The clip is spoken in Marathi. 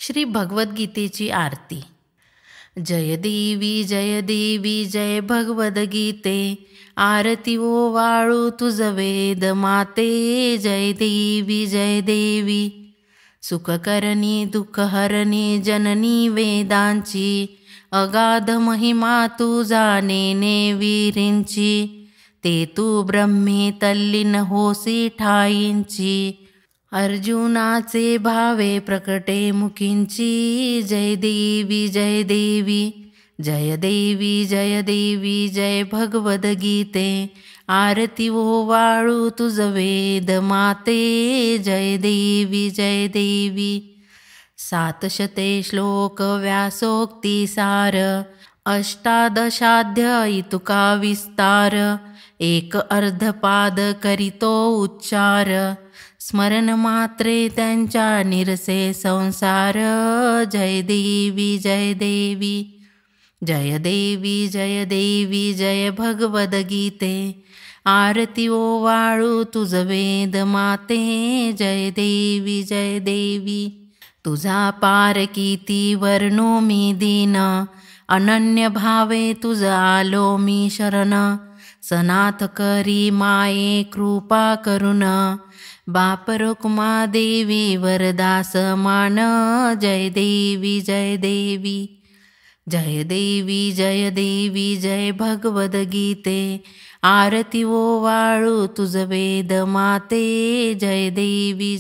श्री भगवद्गीतेची आरती। जय देवी जय भगवद्गीते। आरती ओवाळू तुझ वेद माते। जय देवी सुख करणी दुःख हरणी जननी वेदांची। अगाध महिमा तू जाणेने वीरींची। ते तू ब्रह्मे तल्लीन होसी ठाईंची। अर्जुनाचे भावे प्रकटे मुखींची। जय देवी जय देवी जय भगवद्गीते। आरती ओवाळू तुझ वेद माते। जय देवी 700 श्लोक व्यासोक्ती सार। अष्टादशाध्यायी तुका विस्तार। एक अर्धपाद करीतो उच्चार। स्मरण मात्रे त्यांच्या निरसे संसार। जय देवी जय भगवद्गीते। आरती ओवाळू तुझ वेद माते। जय देवी तुझा पार किती वर्णो मी दीन। अनन्य भावे तुझ आलो मी शरण। सनाथ करी माये कृपा करुण। बाप रुक्मा देवी वरदास मान। जय देवी जय भगवद्गीते। आरती ओवाळू तुझ वेद माते। जय देवी